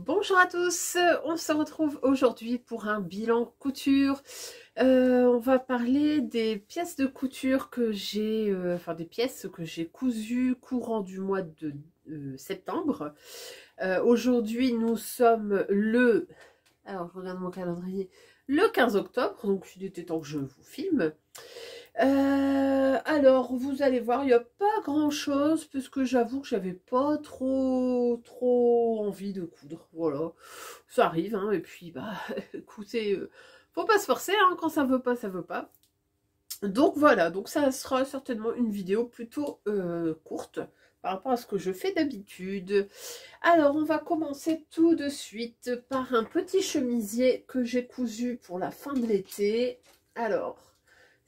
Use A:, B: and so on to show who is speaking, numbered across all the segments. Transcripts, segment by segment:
A: Bonjour à tous, on se retrouve aujourd'hui pour un bilan couture. On va parler des pièces de couture que j'ai, des pièces que j'ai cousues courant du mois de septembre. Aujourd'hui nous sommes alors je regarde mon calendrier, le 15 octobre, donc il était temps que je vous filme. Alors vous allez voir, il n'y a pas grand chose puisque j'avoue que j'avais pas trop envie de coudre, voilà, ça arrive, hein, et puis bah écoutez, faut pas se forcer, hein, quand ça veut pas, ça veut pas. Donc voilà, donc ça sera certainement une vidéo plutôt courte par rapport à ce que je fais d'habitude. Alors on va commencer tout de suite par un petit chemisier que j'ai cousu pour la fin de l'été. Alors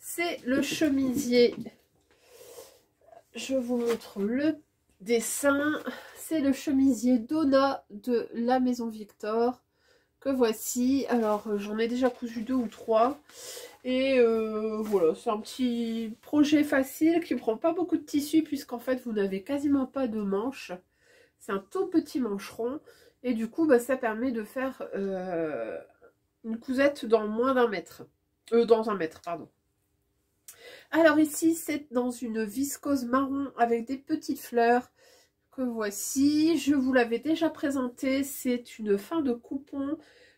A: c'est le chemisier, je vous montre le dessin, c'est le chemisier Donna de la Maison Victor que voici. Alors j'en ai déjà cousu 2 ou 3 et voilà, c'est un petit projet facile qui ne prend pas beaucoup de tissu puisqu'en fait vous n'avez quasiment pas de manches, c'est un tout petit mancheron et du coup bah, ça permet de faire une cousette dans moins d'un mètre, dans un mètre pardon. Alors ici, c'est dans une viscose marron avec des petites fleurs que voici. Je vous l'avais déjà présenté, c'est une fin de coupon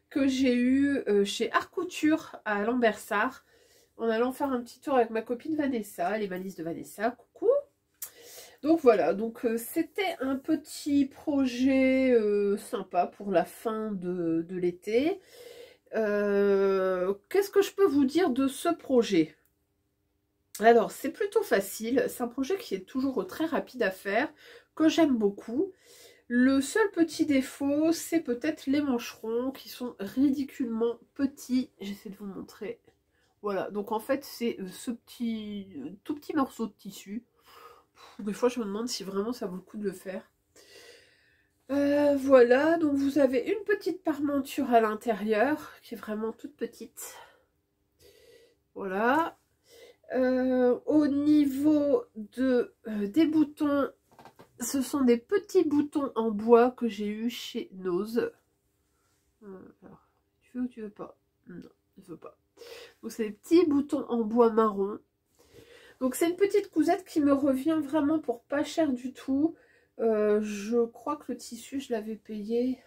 A: que j'ai eu chez Art Couture à Lambersart en allant faire un petit tour avec ma copine Vanessa, les valises de Vanessa, coucou. Donc voilà, donc c'était un petit projet sympa pour la fin de l'été. Qu'est-ce que je peux vous dire de ce projet ? Alors, c'est plutôt facile, c'est un projet qui est toujours très rapide à faire, que j'aime beaucoup. Le seul petit défaut, c'est peut-être les mancherons qui sont ridiculement petits. J'essaie de vous montrer. Voilà, donc en fait, c'est ce tout petit morceau de tissu. Des fois, je me demande si vraiment ça vaut le coup de le faire. Voilà, donc vous avez une petite parmenture à l'intérieur, qui est vraiment toute petite. Voilà. Au niveau des boutons, ce sont des petits boutons en bois que j'ai eu chez Nose. Alors, tu veux ou tu veux pas? Non, je veux pas. Donc c'est des petits boutons en bois marron. Donc c'est une petite cousette qui me revient vraiment pour pas cher du tout. Je crois que le tissu, je l'avais payé.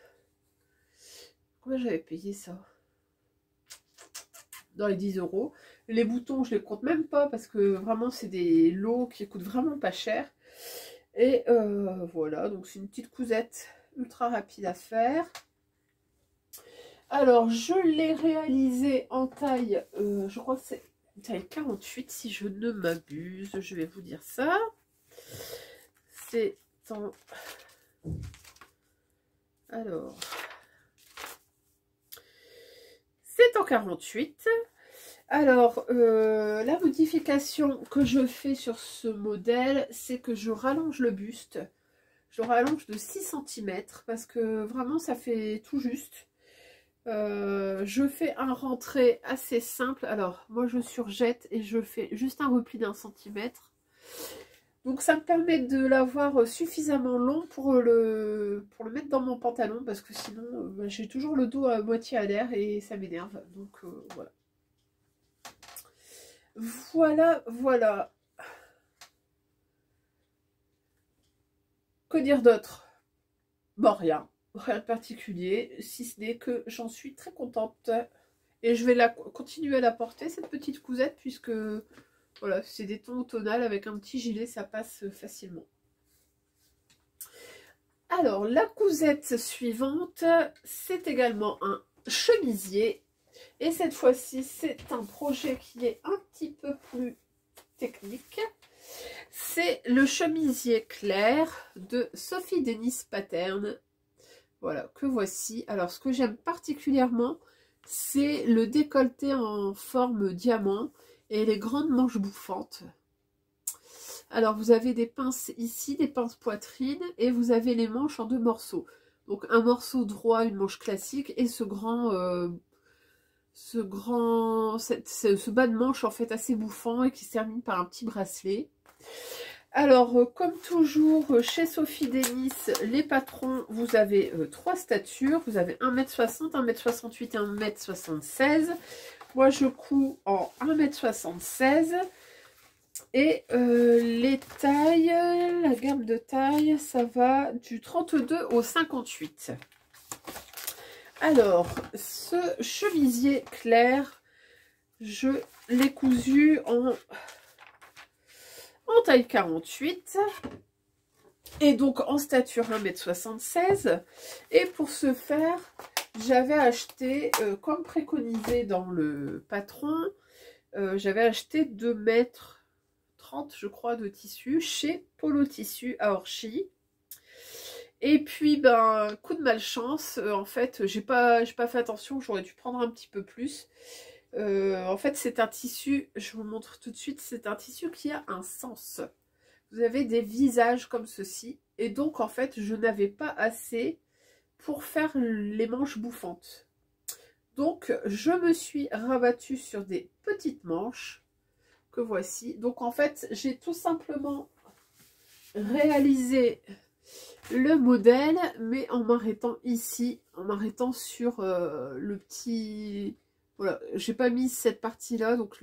A: Combien j'avais payé ça? Dans les 10 €. Les boutons, je les compte même pas parce que vraiment, c'est des lots qui coûtent vraiment pas cher. Et voilà, donc c'est une petite cousette ultra rapide à faire. Alors, je l'ai réalisé en taille, je crois que c'est une taille 48 si je ne m'abuse. Je vais vous dire ça. C'est en... Alors... C'est en 48. Alors, la modification que je fais sur ce modèle, c'est que je rallonge le buste. Je rallonge de 6 cm parce que vraiment ça fait tout juste. Je fais un rentré assez simple. Alors, moi je surjette et je fais juste un repli d'1 centimètre. Donc ça me permet de l'avoir suffisamment long pour le mettre dans mon pantalon parce que sinon j'ai toujours le dos à moitié à l'air et ça m'énerve. Donc voilà. Voilà. Que dire d'autre? Bon, rien de particulier, si ce n'est que j'en suis très contente. Et je vais continuer à la porter, cette petite cousette, puisque voilà, c'est des tons tonales avec un petit gilet, ça passe facilement. Alors, la cousette suivante, c'est également un chemisier. Et cette fois-ci, c'est un projet qui est un petit peu plus technique. C'est le chemisier clair de Sophie Denis Pattern. Voilà, que voici. Alors, ce que j'aime particulièrement, c'est le décolleté en forme diamant et les grandes manches bouffantes. Alors, vous avez des pinces ici, des pinces poitrine, et vous avez les manches en 2 morceaux. Donc, un morceau droit, une manche classique, et ce bas de manche en fait assez bouffant et qui se termine par un petit bracelet. Alors, comme toujours, chez Sophie Denis, les patrons, vous avez 3 statures. Vous avez 1m60, 1m68 et 1m76. Moi, je couds en 1m76. Et les tailles, la gamme de taille, ça va du 32 au 58. Alors, ce chemisier clair, je l'ai cousu en taille 48 et donc en stature 1m76. Et pour ce faire, j'avais acheté, comme préconisé dans le patron, j'avais acheté 2,30 m je crois de tissu chez Polo Tissu à Orchy. Et puis ben coup de malchance, en fait j'ai pas fait attention, j'aurais dû prendre un petit peu plus. En fait c'est un tissu, je vous montre tout de suite, c'est un tissu qui a un sens. Vous avez des visages comme ceci et donc en fait je n'avais pas assez pour faire les manches bouffantes. Donc je me suis rabattue sur des petites manches que voici. Donc en fait j'ai tout simplement réalisé le modèle mais en m'arrêtant ici, en m'arrêtant sur le petit... Voilà, j'ai pas mis cette partie là, donc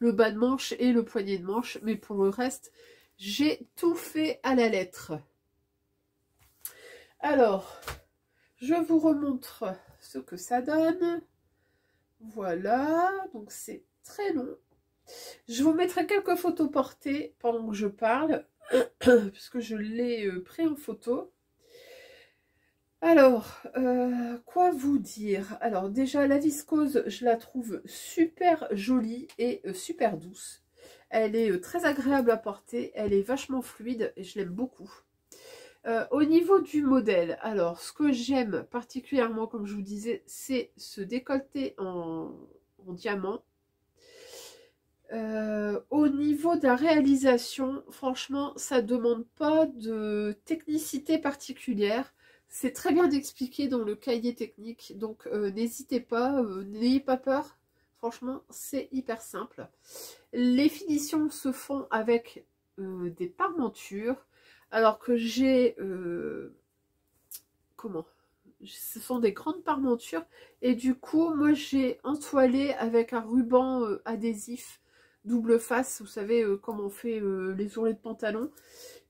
A: le bas de manche et le poignet de manche, mais pour le reste j'ai tout fait à la lettre. Alors je vous remontre ce que ça donne. Voilà, donc c'est très long. Je vous mettrai quelques photos portées pendant que je parle, puisque je l'ai pris en photo. Alors, quoi vous dire? Alors déjà, la viscose, je la trouve super jolie et super douce. Elle est très agréable à porter, elle est vachement fluide et je l'aime beaucoup. Au niveau du modèle, alors ce que j'aime particulièrement, comme je vous disais, c'est ce décolleté en diamant. Au niveau de la réalisation, franchement, ça demande pas de technicité particulière. C'est très bien expliqué dans le cahier technique, donc n'hésitez pas, n'ayez pas peur. Franchement, c'est hyper simple. Les finitions se font avec des parmentures, alors que j'ai... comment? Ce sont des grandes parmentures, et du coup, moi j'ai entoilé avec un ruban adhésif double face, vous savez, comme on fait les ourlets de pantalon,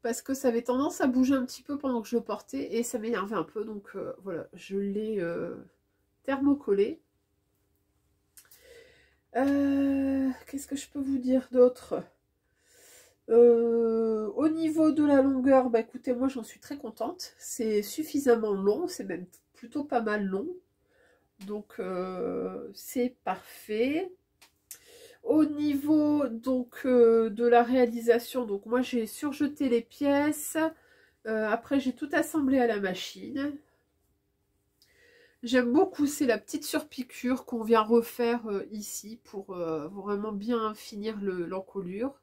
A: parce que ça avait tendance à bouger un petit peu pendant que je le portais, et ça m'énervait un peu, donc voilà, je l'ai thermocollé. Qu'est-ce que je peux vous dire d'autre? Au niveau de la longueur, bah écoutez, moi j'en suis très contente. C'est suffisamment long, c'est même plutôt pas mal long. Donc c'est parfait. Au niveau donc de la réalisation, donc moi j'ai surjeté les pièces. Après j'ai tout assemblé à la machine. J'aime beaucoup, c'est la petite surpiqûre qu'on vient refaire ici pour vraiment bien finir l'encolure.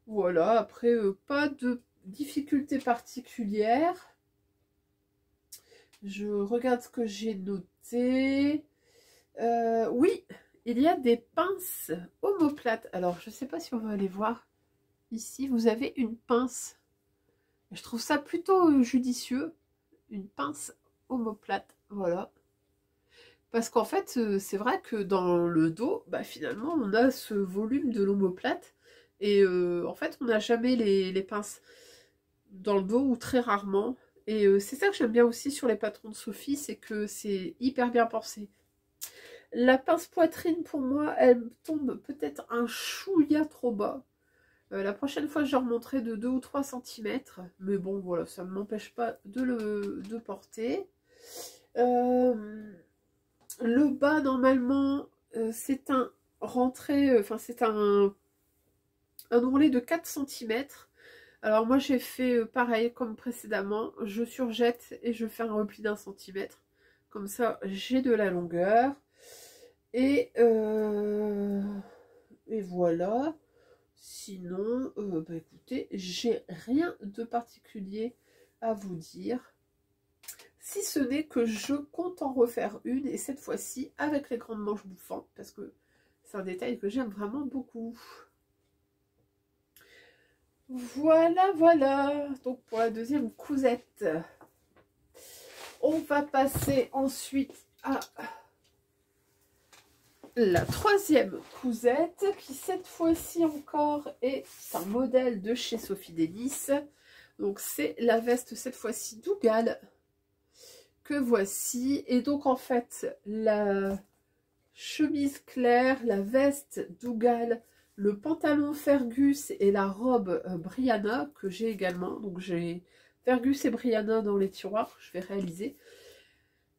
A: Voilà, après pas de difficulté particulière. Je regarde ce que j'ai noté. Oui, il y a des pinces omoplates. Alors, je ne sais pas si on va aller voir. Ici, vous avez une pince. Je trouve ça plutôt judicieux. Une pince omoplate, voilà. Parce qu'en fait, c'est vrai que dans le dos, bah, finalement, on a ce volume de l'omoplate. Et en fait, on n'a jamais les pinces dans le dos ou très rarement. Et c'est ça que j'aime bien aussi sur les patrons de Sophie, c'est que c'est hyper bien pensé. La pince poitrine, pour moi, elle tombe peut-être un chouïa trop bas. La prochaine fois, je remonterai de 2 ou 3 cm. Mais bon, voilà, ça ne m'empêche pas de porter. Le bas, normalement, c'est un rentré, enfin, c'est un ourlet de 4 cm. Alors moi j'ai fait pareil comme précédemment, je surjette et je fais un repli d'1 centimètre. Comme ça j'ai de la longueur. Et voilà. Sinon, bah écoutez, j'ai rien de particulier à vous dire. Si ce n'est que je compte en refaire une, et cette fois-ci avec les grandes manches bouffantes, parce que c'est un détail que j'aime vraiment beaucoup. Voilà, voilà. Donc pour la deuxième cousette, on va passer ensuite à la troisième cousette qui cette fois-ci encore est un modèle de chez Sophie Denis. Donc c'est la veste cette fois-ci Dougal que voici. Et donc en fait la chemise claire, la veste Dougal, le pantalon Fergus et la robe Brianna que j'ai également. Donc j'ai Fergus et Brianna dans les tiroirs, je vais réaliser.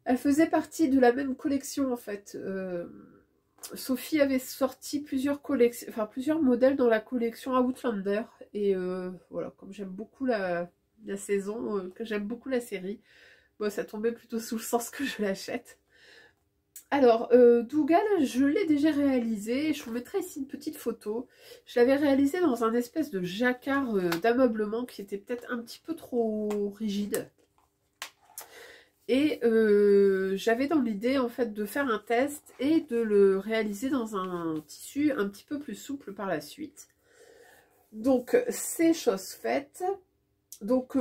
A: Elle faisait partie de la même collection en fait. Sophie avait sorti plusieurs collections, enfin plusieurs modèles dans la collection Outlander. Et voilà, comme j'aime beaucoup la saison, que j'aime beaucoup la série, bon, ça tombait plutôt sous le sens que je l'achète. Alors, Dougal, je l'ai déjà réalisé. Je vous mettrai ici une petite photo. Je l'avais réalisé dans un espèce de jacquard d'ameublement qui était peut-être un petit peu trop rigide. Et j'avais dans l'idée en fait de faire un test et de le réaliser dans un tissu un petit peu plus souple par la suite. Donc c'est chose faite. Donc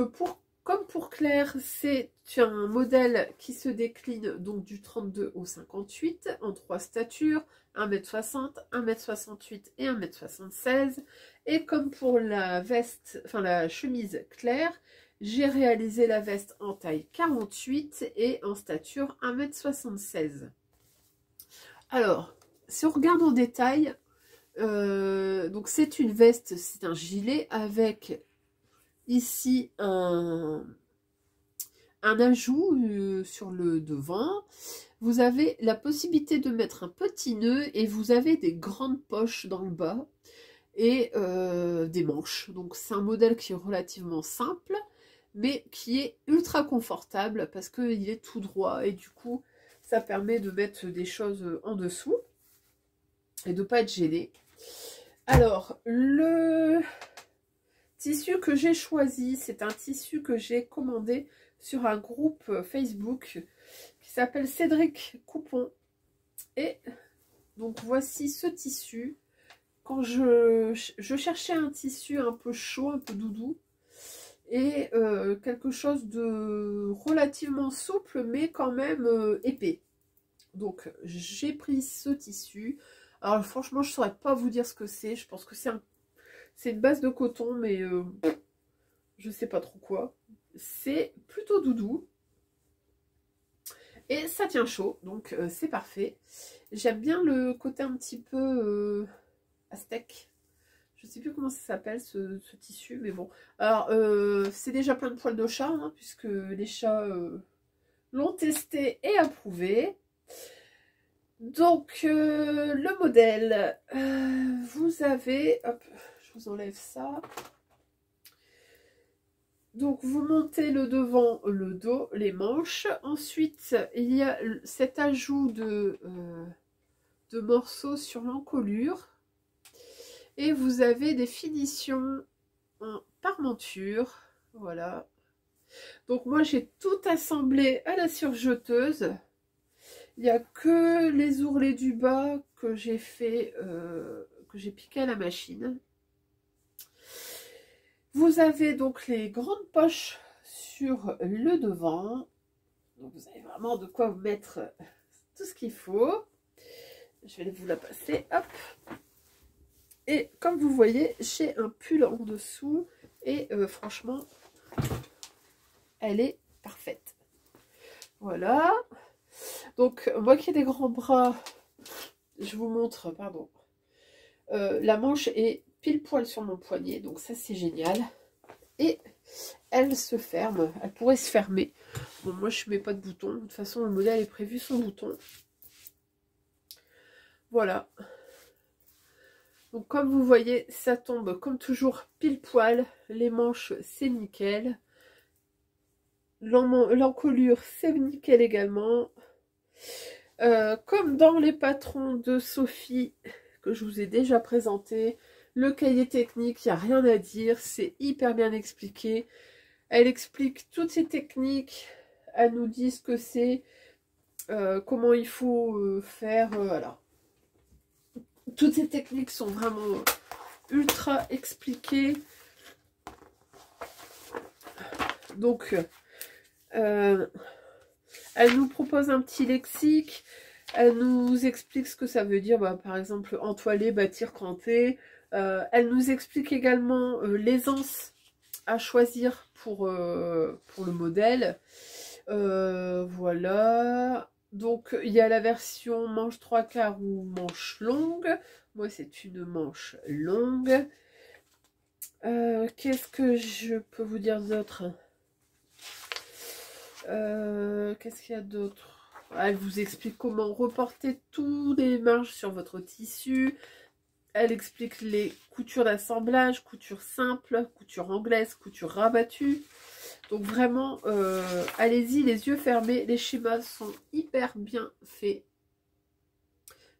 A: comme pour Claire, c'est un modèle qui se décline donc du 32 au 58 en 3 statures, 1m60, 1m68 et 1m76. Et comme pour la veste, enfin la chemise Claire, j'ai réalisé la veste en taille 48 et en stature 1m76. Alors, si on regarde en détail, donc c'est une veste, c'est un gilet avec ici un ajout sur le devant. Vous avez la possibilité de mettre un petit nœud et vous avez des grandes poches dans le bas et des manches. Donc c'est un modèle qui est relativement simple mais qui est ultra confortable parce qu'il est tout droit et du coup ça permet de mettre des choses en dessous et de ne pas être gêné. Alors le tissu que j'ai choisi, c'est un tissu que j'ai commandé sur un groupe Facebook qui s'appelle Cédric Coupon. Et donc voici ce tissu. Quand je cherchais un tissu un peu chaud, un peu doudou, et quelque chose de relativement souple, mais quand même épais. Donc j'ai pris ce tissu. Alors franchement, je ne saurais pas vous dire ce que c'est. Je pense que c'est une base de coton, mais je ne sais pas trop quoi. C'est plutôt doudou. Et ça tient chaud, donc c'est parfait. J'aime bien le côté un petit peu aztèque. Je ne sais plus comment ça s'appelle ce tissu, mais bon. Alors, c'est déjà plein de poils de chat, hein, puisque les chats l'ont testé et approuvé. Donc, le modèle, vous avez... Hop, je vous enlève ça. Donc, vous montez le devant, le dos, les manches. Ensuite, il y a cet ajout de morceaux sur l'encolure. Et vous avez des finitions en parmenture. Voilà. Donc moi j'ai tout assemblé à la surjeteuse. Il n'y a que les ourlets du bas que j'ai fait, que j'ai piqué à la machine. Vous avez donc les grandes poches sur le devant. Donc vous avez vraiment de quoi vous mettre tout ce qu'il faut. Je vais vous la passer. Hop. Et comme vous voyez, j'ai un pull en dessous et franchement, elle est parfaite. Voilà. Donc, moi qui ai des grands bras, je vous montre, pardon. La manche est pile poil sur mon poignet, donc ça c'est génial. Et elle se ferme, elle pourrait se fermer. Bon, moi je mets pas de bouton, de toute façon le modèle est prévu sans bouton. Voilà. Donc comme vous voyez, ça tombe comme toujours pile poil. Les manches, c'est nickel. L'encolure, c'est nickel également. Comme dans les patrons de Sophie, que je vous ai déjà présenté, le cahier technique, il n'y a rien à dire. C'est hyper bien expliqué. Elle explique toutes ces techniques. Elle nous dit ce que c'est, comment il faut faire. Voilà. Toutes ces techniques sont vraiment ultra expliquées. Donc, elle nous propose un petit lexique. Elle nous explique ce que ça veut dire, bah, par exemple, entoiler, bâtir, cranter. Elle nous explique également l'aisance à choisir pour le modèle. Voilà. Donc, il y a la version manche 3/4 ou manche longue. Moi, c'est une manche longue. Qu'est-ce que je peux vous dire d'autre? Qu'est-ce qu'il y a d'autre? Elle vous explique comment reporter tous les marges sur votre tissu. Elle explique les coutures d'assemblage, couture simple, couture anglaise, couture rabattue. Donc vraiment, allez-y les yeux fermés. Les schémas sont hyper bien faits.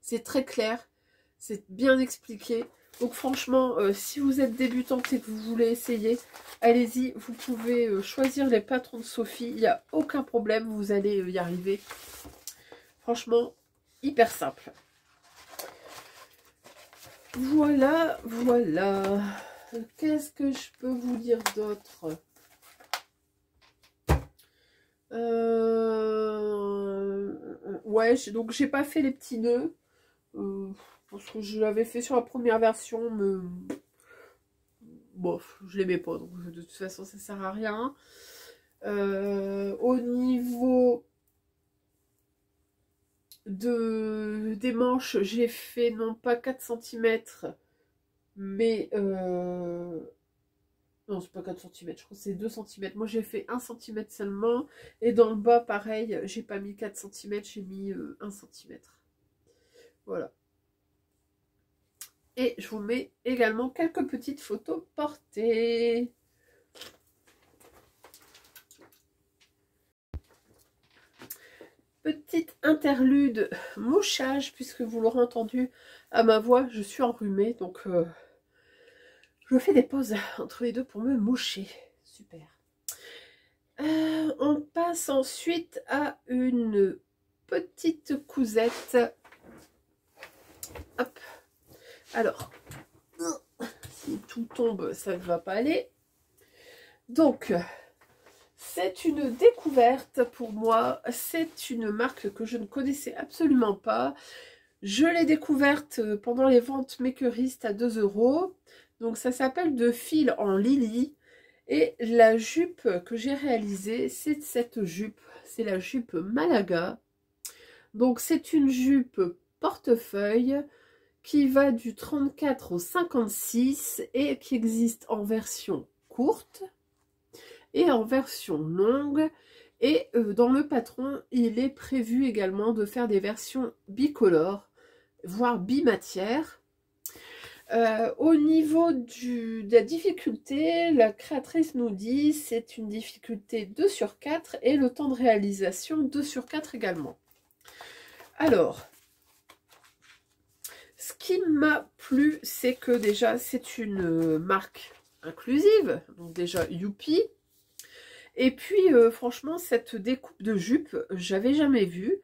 A: C'est très clair, c'est bien expliqué. Donc franchement, si vous êtes débutante et que vous voulez essayer, allez-y, vous pouvez choisir les patrons de Sophie, il n'y a aucun problème, vous allez y arriver. Franchement, hyper simple. Voilà, voilà. Qu'est-ce que je peux vous dire d'autre? Ouais, donc j'ai pas fait les petits nœuds. Parce que je l'avais fait sur la première version, mais bof, je l'aimais pas, donc de toute façon ça sert à rien. Au niveau des manches, j'ai fait non pas 4 cm, mais non, c'est pas 4 cm, je crois que c'est 2 cm. Moi j'ai fait 1 cm seulement, et dans le bas pareil, j'ai pas mis 4 cm, j'ai mis 1 cm. Voilà. Et je vous mets également quelques petites photos portées. Petite interlude mouchage, puisque vous l'aurez entendu à ma voix, je suis enrhumée, donc je fais des pauses entre les deux pour me moucher. Super. On passe ensuite à une petite cousette. Hop. Alors, si tout tombe, ça ne va pas aller. Donc, c'est une découverte pour moi. C'est une marque que je ne connaissais absolument pas. Je l'ai découverte pendant les ventes makeristes à 2 €. Donc, ça s'appelle De fil en Lily. Et la jupe que j'ai réalisée, c'est cette jupe. C'est la jupe Malaga. Donc, c'est une jupe portefeuille qui va du 34 au 56 et qui existe en version courte et en version longue. Et dans le patron, il est prévu également de faire des versions bicolores, voire bimatières. Au niveau de la difficulté, la créatrice nous dit c'est une difficulté 2/4 et le temps de réalisation 2/4 également. Alors, ce qui m'a plu, c'est que déjà c'est une marque inclusive, donc déjà youpi. Et puis franchement cette découpe de jupe, j'avais jamais vu.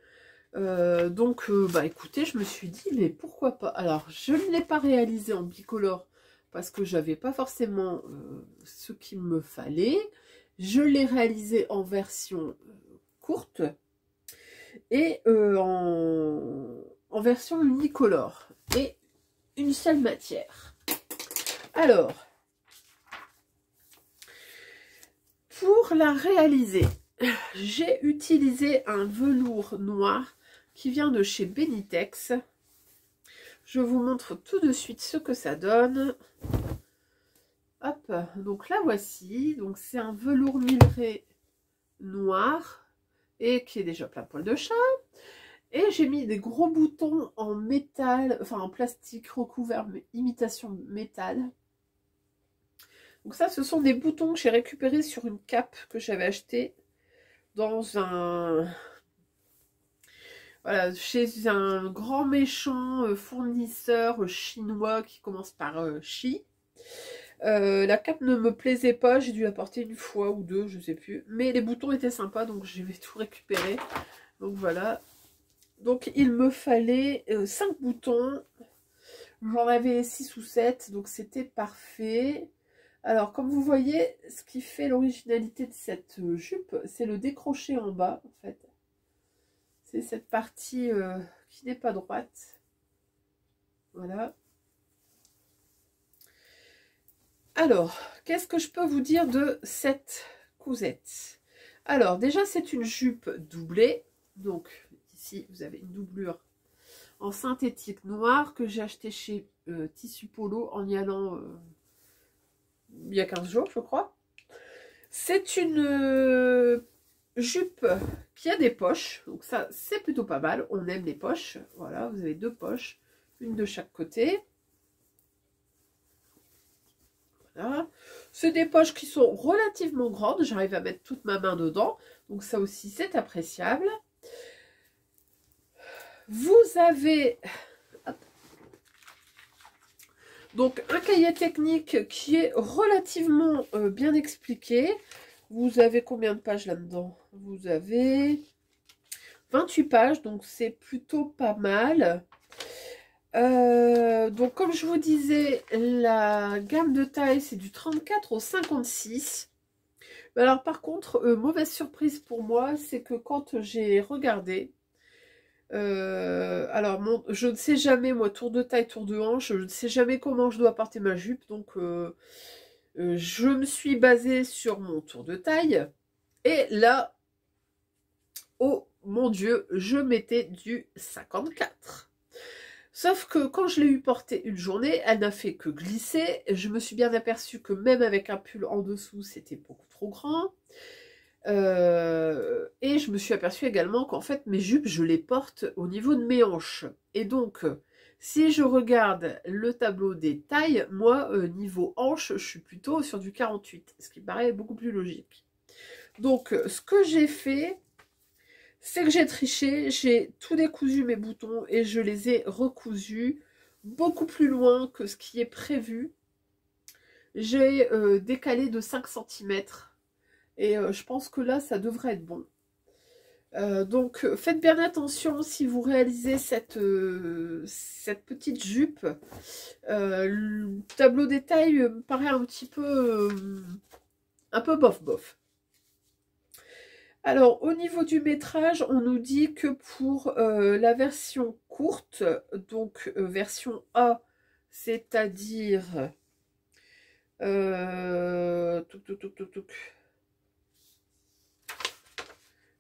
A: Donc bah écoutez, je me suis dit mais pourquoi pas. Alors je ne l'ai pas réalisé en bicolore parce que j'avais pas forcément ce qu'il me fallait. Je l'ai réalisé en version courte et en version unicolore et une seule matière. Alors, pour la réaliser, j'ai utilisé un velours noir qui vient de chez Benitex. Je vous montre tout de suite ce que ça donne. Hop, donc la voici. Donc c'est un velours minerai noir et qui est déjà plein poil de chat. Et j'ai mis des gros boutons en métal, enfin en plastique recouvert, mais imitation métal. Donc ça, ce sont des boutons que j'ai récupérés sur une cape que j'avais achetée dans un... Voilà, chez un grand méchant fournisseur chinois qui commence par Chi. La cape ne me plaisait pas, j'ai dû la porter une fois ou deux, je sais plus. Mais les boutons étaient sympas, donc je vais tout récupérer. Donc voilà. Donc il me fallait 5 boutons. J'en avais 6 ou 7, donc c'était parfait. Alors, comme vous voyez, ce qui fait l'originalité de cette jupe, c'est le décroché en bas, en fait. C'est cette partie qui n'est pas droite. Voilà. Alors, qu'est-ce que je peux vous dire de cette cousette? Alors, déjà, c'est une jupe doublée. Donc, ici, vous avez une doublure en synthétique noir que j'ai acheté chez Tissu Polo en y allant il y a 15 jours, je crois. C'est une jupe qui a des poches. Donc ça, c'est plutôt pas mal. On aime les poches. Voilà, vous avez deux poches. Une de chaque côté. Voilà. C'est des poches qui sont relativement grandes. J'arrive à mettre toute ma main dedans. Donc ça aussi, c'est appréciable. Vous avez donc un cahier technique qui est relativement bien expliqué. Vous avez combien de pages là-dedans? Vous avez 28 pages, donc c'est plutôt pas mal. Donc comme je vous disais, la gamme de taille c'est du 34 au 56. Alors par contre, mauvaise surprise pour moi, c'est que quand j'ai regardé, alors je ne sais jamais, moi, tour de taille, tour de hanche, je ne sais jamais comment je dois porter ma jupe, donc je me suis basée sur mon tour de taille, et là, oh mon Dieu, je mettais du 54. Sauf que quand je l'ai eu portée une journée, elle n'a fait que glisser. Je me suis bien aperçue que même avec un pull en dessous, c'était beaucoup trop grand. Et je me suis aperçue également qu'en fait, mes jupes, je les porte au niveau de mes hanches. Et donc, si je regarde le tableau des tailles, moi, niveau hanche, je suis plutôt sur du 48, ce qui me paraît beaucoup plus logique. Donc, ce que j'ai fait, c'est que j'ai triché, j'ai tout décousu mes boutons et je les ai recousus beaucoup plus loin que ce qui est prévu. J'ai décalé de 5 cm et je pense que là, ça devrait être bon. Donc, faites bien attention si vous réalisez cette petite jupe. Le tableau des tailles me paraît un peu bof bof. Alors, au niveau du métrage, on nous dit que pour la version courte, donc version A, c'est-à-dire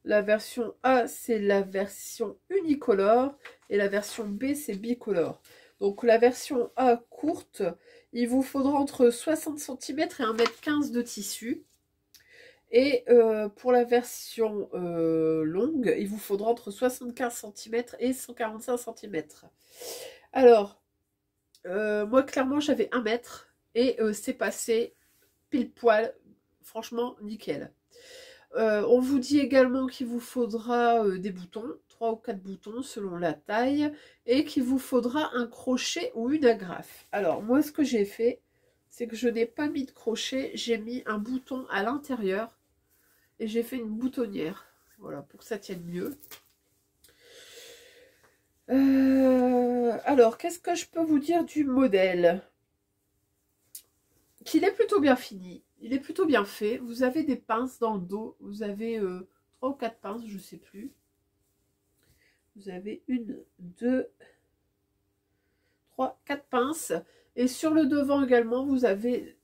A: la version A, c'est la version unicolore et la version B, c'est bicolore. Donc la version A courte, il vous faudra entre 60 cm et 1,15 m de tissu. Et pour la version longue, il vous faudra entre 75 cm et 145 cm. Alors, moi clairement j'avais 1 mètre et c'est passé pile poil, franchement nickel. On vous dit également qu'il vous faudra des boutons, 3 ou 4 boutons selon la taille, et qu'il vous faudra un crochet ou une agrafe. Alors moi ce que j'ai fait, c'est que je n'ai pas mis de crochet, j'ai mis un bouton à l'intérieur et j'ai fait une boutonnière, voilà, pour que ça tienne mieux. Alors, qu'est-ce que je peux vous dire du modèle? Qu'il est plutôt bien fini, il est plutôt bien fait. Vous avez des pinces dans le dos, vous avez 3 ou 4 pinces, je ne sais plus. Vous avez 1, 2, 3, 4 pinces. Et sur le devant également, vous avez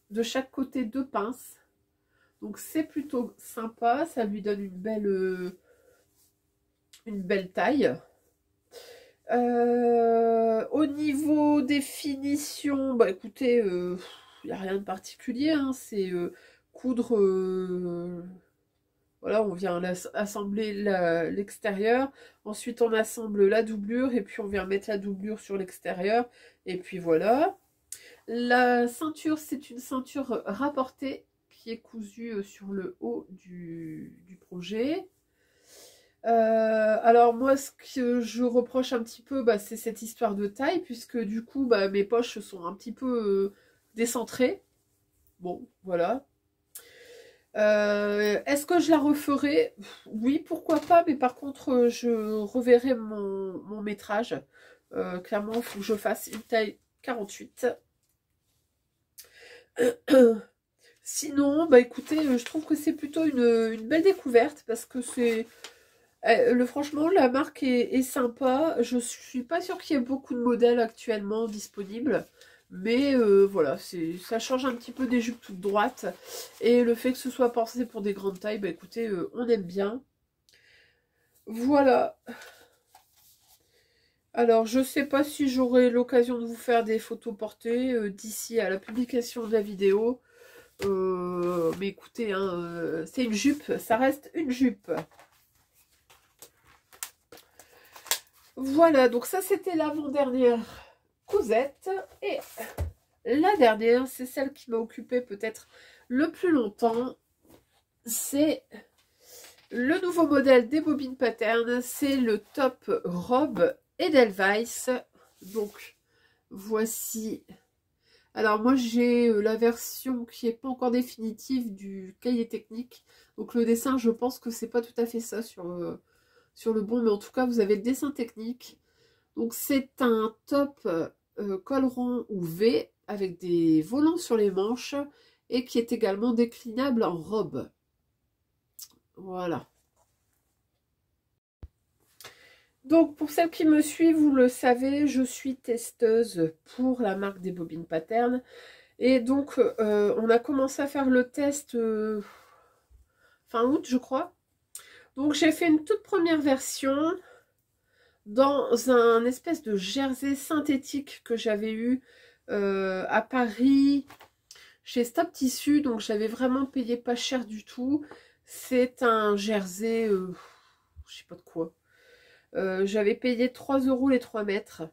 A: de chaque côté 2 pinces. Donc c'est plutôt sympa, ça lui donne une belle taille. Au niveau des finitions, bah écoutez, il n'y a rien de particulier, hein, c'est coudre, voilà, on vient assembler l'extérieur, ensuite on assemble la doublure, et puis on vient mettre la doublure sur l'extérieur, et puis voilà. La ceinture, c'est une ceinture rapportée, qui est cousue sur le haut du projet. Alors moi, ce que je reproche un petit peu, bah, c'est cette histoire de taille, puisque du coup, bah, mes poches sont un petit peu décentrées. Bon, voilà. Est-ce que je la referai? Oui, pourquoi pas, mais par contre, je reverrai mon métrage. Clairement, il faut que je fasse une taille 48. Sinon, bah écoutez, je trouve que c'est plutôt une belle découverte parce que c'est... franchement, la marque est sympa. Je suis pas sûre qu'il y ait beaucoup de modèles actuellement disponibles. Mais voilà, ça change un petit peu des jupes toutes droites. Et le fait que ce soit pensé pour des grandes tailles, bah écoutez, on aime bien. Voilà. Alors, je sais pas si j'aurai l'occasion de vous faire des photos portées d'ici à la publication de la vidéo. Mais écoutez, hein, c'est une jupe, ça reste une jupe. Voilà, donc ça c'était l'avant-dernière cousette. Et la dernière, c'est celle qui m'a occupée peut-être le plus longtemps. C'est le nouveau modèle des Bobbin Pattern. C'est le top robe Edelweiss. Donc, voici. Alors moi j'ai la version qui n'est pas encore définitive du cahier technique. Donc le dessin, je pense que c'est pas tout à fait ça sur le bon. Mais en tout cas, vous avez le dessin technique. Donc c'est un top col rond ou V avec des volants sur les manches et qui est également déclinable en robe. Voilà. Donc pour celles qui me suivent, vous le savez, je suis testeuse pour la marque des Bobbin Pattern. Et donc on a commencé à faire le test fin août, je crois. Donc j'ai fait une toute première version dans un espèce de jersey synthétique que j'avais eu à Paris chez Stop Tissu. Donc j'avais vraiment payé pas cher du tout. C'est un jersey, je sais pas de quoi. J'avais payé 3 € les 3 mètres.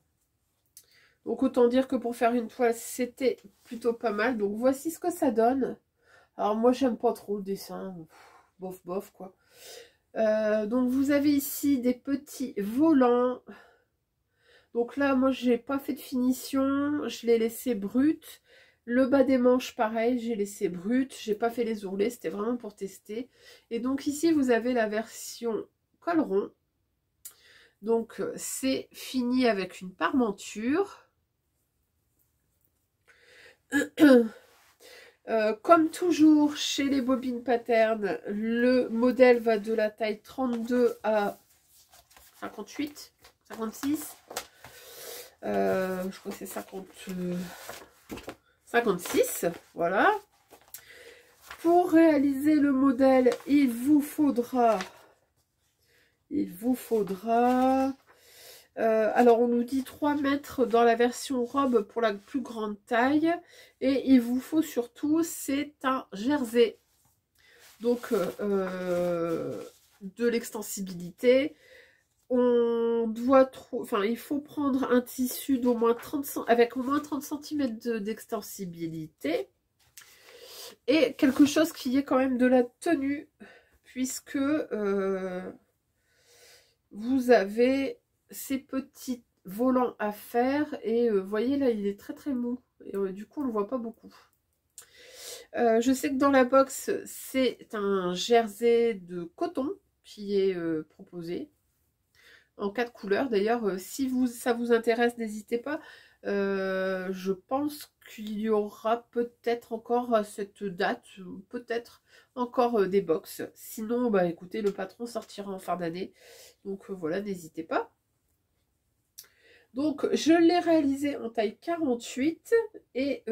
A: Donc autant dire que pour faire une toile, c'était plutôt pas mal. Donc voici ce que ça donne. Alors moi j'aime pas trop le dessin. Bof bof quoi. Donc vous avez ici des petits volants. Donc là moi j'ai pas fait de finition. Je l'ai laissé brut. Le bas des manches pareil, j'ai laissé brut. J'ai pas fait les ourlets, c'était vraiment pour tester. Et donc ici vous avez la version col rond. Donc c'est fini avec une parmenture. Comme toujours chez les Bobbin Pattern, le modèle va de la taille 32 à 58, 56. Je crois que c'est 56, voilà. Pour réaliser le modèle, il vous faudra alors on nous dit 3 mètres dans la version robe pour la plus grande taille. Et il vous faut surtout, c'est un jersey. Donc de l'extensibilité. On doit il faut prendre un tissu d'au moins 30 avec au moins 30 cm d'extensibilité. Et quelque chose qui ait quand même de la tenue. Puisque vous avez ces petits volants à faire et vous voyez là il est très très mou et du coup on le voit pas beaucoup. Je sais que dans la box c'est un jersey de coton qui est proposé en 4 couleurs. D'ailleurs si ça vous intéresse, n'hésitez pas. Je pense qu'il y aura peut-être encore à cette date, peut-être encore des box. Sinon, bah écoutez, le patron sortira en fin d'année. Donc voilà, n'hésitez pas. Donc je l'ai réalisé en taille 48 et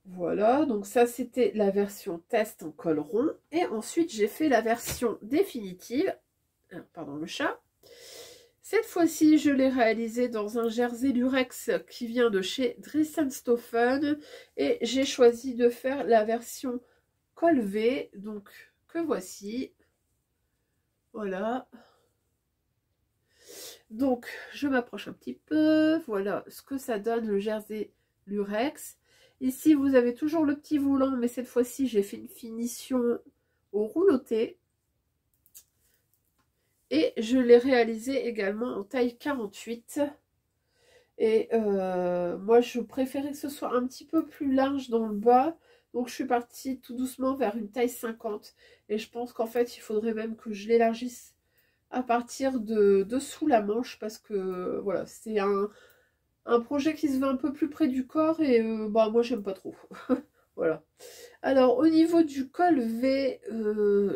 A: voilà, donc ça c'était la version test en col rond. Et ensuite j'ai fait la version définitive. Pardon le chat. Cette fois-ci, je l'ai réalisé dans un jersey lurex qui vient de chez Dressenstoffen et j'ai choisi de faire la version col V, donc que voici. Voilà. Donc, je m'approche un petit peu. Voilà ce que ça donne le jersey lurex. Ici, vous avez toujours le petit volant, mais cette fois-ci, j'ai fait une finition au rouloté. Et je l'ai réalisé également en taille 48. Et moi, je préférais que ce soit un petit peu plus large dans le bas. Donc, je suis partie tout doucement vers une taille 50. Et je pense qu'en fait, il faudrait même que je l'élargisse à partir de dessous la manche. Parce que, voilà, c'est un un projet qui se veut un peu plus près du corps et bah moi j'aime pas trop. Voilà. Alors au niveau du col V,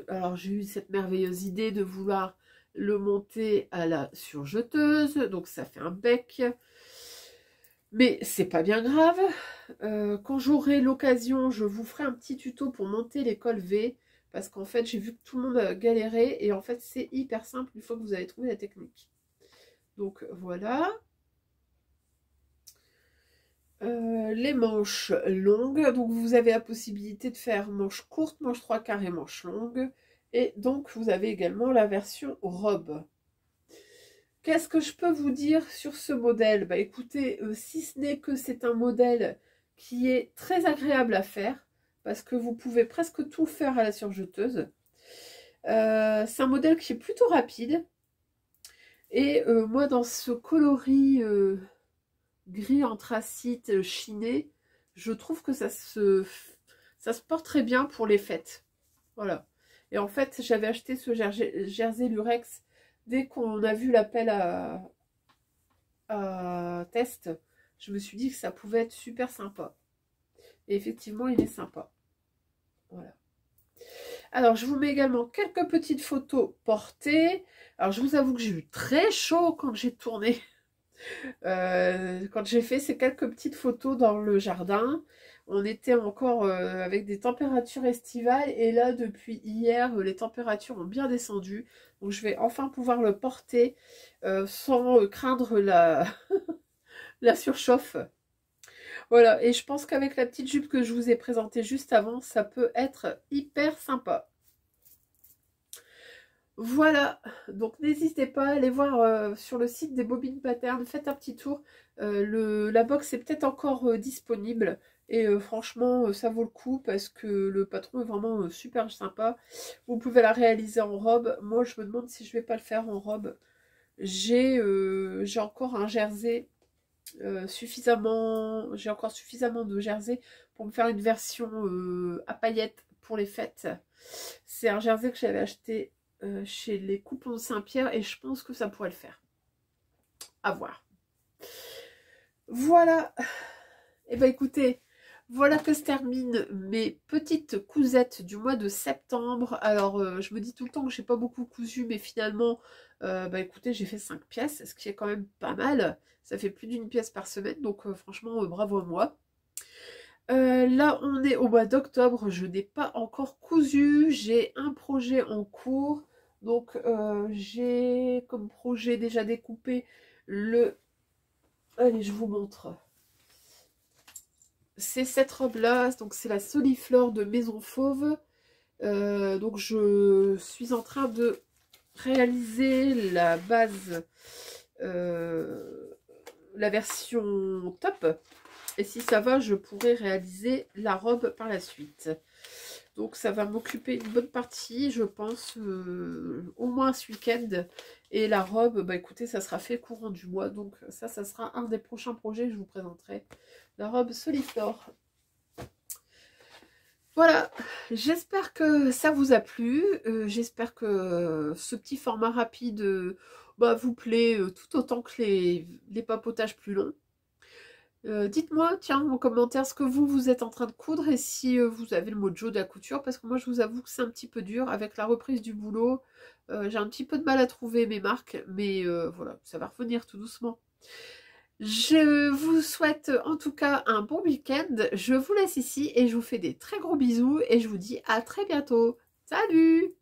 A: alors j'ai eu cette merveilleuse idée de vouloir le monter à la surjeteuse, donc ça fait un bec. Mais c'est pas bien grave. Quand j'aurai l'occasion, je vous ferai un petit tuto pour monter les cols V. Parce qu'en fait, j'ai vu que tout le monde galérait. Et en fait, c'est hyper simple une fois que vous avez trouvé la technique. Donc voilà. Les manches longues. Donc vous avez la possibilité de faire manche courte, manche 3/4 et manche longue. Et donc vous avez également la version robe. Qu'est-ce que je peux vous dire sur ce modèle? Bah écoutez, si ce n'est que c'est un modèle qui est très agréable à faire, parce que vous pouvez presque tout faire à la surjeteuse. C'est un modèle qui est plutôt rapide. Et moi, dans ce coloris gris anthracite chiné, je trouve que ça se porte très bien pour les fêtes. Voilà. Et en fait, j'avais acheté ce jersey lurex dès qu'on a vu l'appel à test. Je me suis dit que ça pouvait être super sympa. Et effectivement, il est sympa. Voilà. Alors, je vous mets également quelques petites photos portées. Alors, je vous avoue que j'ai eu très chaud quand j'ai tourné. Quand j'ai fait ces quelques petites photos dans le jardin, on était encore avec des températures estivales et là depuis hier les températures ont bien descendu, donc je vais enfin pouvoir le porter sans craindre la, la surchauffe. Voilà, et je pense qu'avec la petite jupe que je vous ai présentée juste avant, ça peut être hyper sympa. Voilà, donc n'hésitez pas à aller voir sur le site des Bobines Pattern, faites un petit tour. La box est peut-être encore disponible et franchement ça vaut le coup parce que le patron est vraiment super sympa. Vous pouvez la réaliser en robe. Moi je me demande si je vais pas le faire en robe. J'ai encore un jersey j'ai encore suffisamment de jersey pour me faire une version à paillettes pour les fêtes. C'est un jersey que j'avais acheté chez les Coupons Saint-Pierre et je pense que ça pourrait le faire. À voir. Voilà. Et ben écoutez, voilà que se terminent mes petites cousettes du mois de septembre. Alors je me dis tout le temps que j'ai pas beaucoup cousu, mais finalement, bah écoutez, j'ai fait 5 pièces, ce qui est quand même pas mal. Ça fait plus d'une pièce par semaine, donc franchement, bravo à moi. Là, on est au mois d'octobre, je n'ai pas encore cousu, j'ai un projet en cours. Donc, j'ai comme projet déjà découpé le... Allez, je vous montre. C'est cette robe-là, donc c'est la Soliflore de Maison Fauve. Donc, je suis en train de réaliser la base, la version top. Et si ça va, je pourrai réaliser la robe par la suite. Donc ça va m'occuper une bonne partie, je pense, au moins ce week-end. Et la robe, bah écoutez, ça sera fait courant du mois. Donc ça sera un des prochains projets que je vous présenterai. La robe Soliflore. Voilà, j'espère que ça vous a plu. J'espère que ce petit format rapide bah, vous plaît tout autant que les papotages plus longs. Dites-moi, tiens, en commentaire ce que vous êtes en train de coudre et si vous avez le mojo de la couture, parce que moi je vous avoue que c'est un petit peu dur avec la reprise du boulot. J'ai un petit peu de mal à trouver mes marques, mais voilà, ça va revenir tout doucement. Je vous souhaite en tout cas un bon week-end. Je vous laisse ici et je vous fais des très gros bisous et je vous dis à très bientôt. Salut!